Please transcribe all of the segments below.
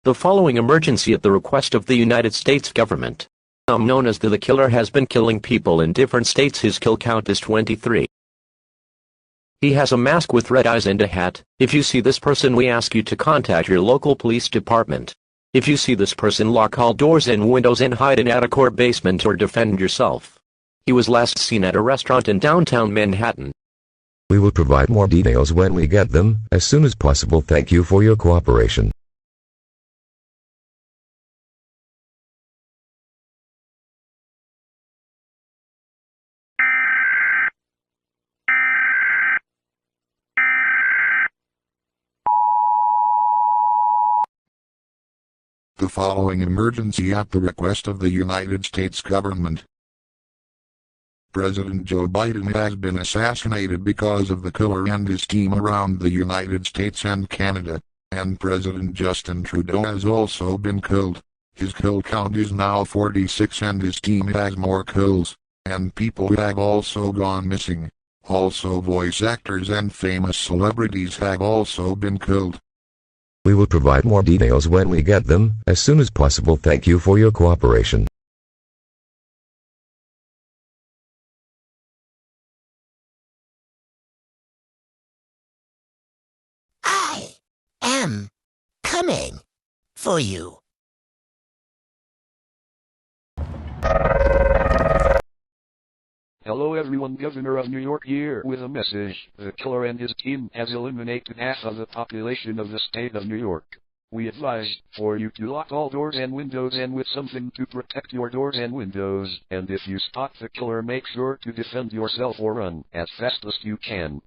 The following emergency at the request of the United States government. Known as the killer has been killing people in different states. His kill count is 23. He has a mask with red eyes and a hat. If you see this person, we ask you to contact your local police department. If you see this person, lock all doors and windows and hide in attic or basement or defend yourself. He was last seen at a restaurant in downtown Manhattan. We will provide more details when we get them, as soon as possible. Thank you for your cooperation. The following emergency at the request of the United States government. President Joe Biden has been assassinated because of the killer and his team around the United States and Canada, and President Justin Trudeau has also been killed. His kill count is now 46 and his team has more kills, and people have also gone missing. Also, voice actors and famous celebrities have also been killed. We will provide more details when we get them, as soon as possible. Thank you for your cooperation. I am coming for you. Hello everyone, Governor of New York here with a message. The killer and his team has eliminated half of the population of the state of New York. We advise for you to lock all doors and windows and with something to protect your doors and windows. And if you spot the killer, make sure to defend yourself or run as fast as you can.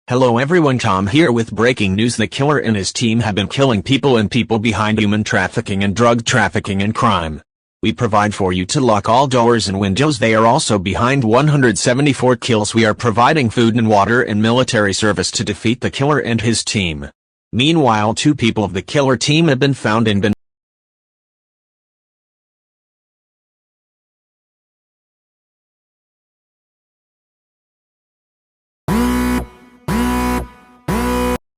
Hello everyone, Tom here with breaking news. The killer and his team have been killing people and people behind human trafficking and drug trafficking and crime. We provide for you to lock all doors and windows. They are also behind 174 kills. We are providing food and water and military service to defeat the killer and his team. Meanwhile, 2 people of the killer team have been found and been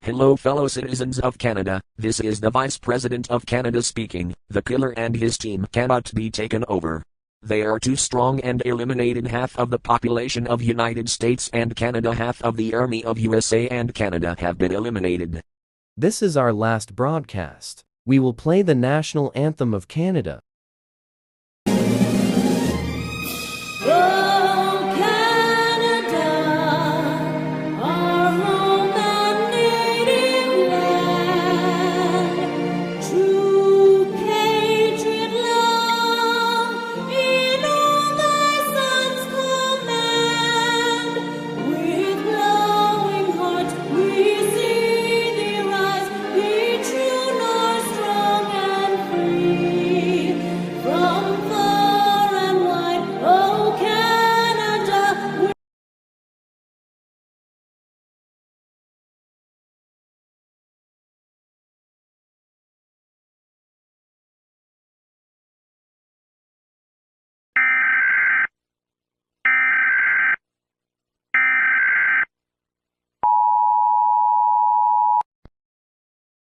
Hello fellow citizens of Canada, this is the Vice President of Canada speaking. The killer and his team cannot be taken over. They are too strong and eliminated half of the population of United States and Canada. Half of the army of USA and Canada have been eliminated. This is our last broadcast. We will play the national anthem of Canada.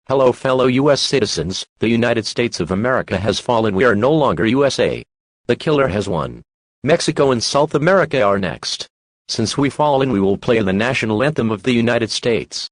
Hello fellow US citizens, the United States of America has fallen. We are no longer USA. The killer has won. Mexico and South America are next. Since we fallen, we will play the national anthem of the United States.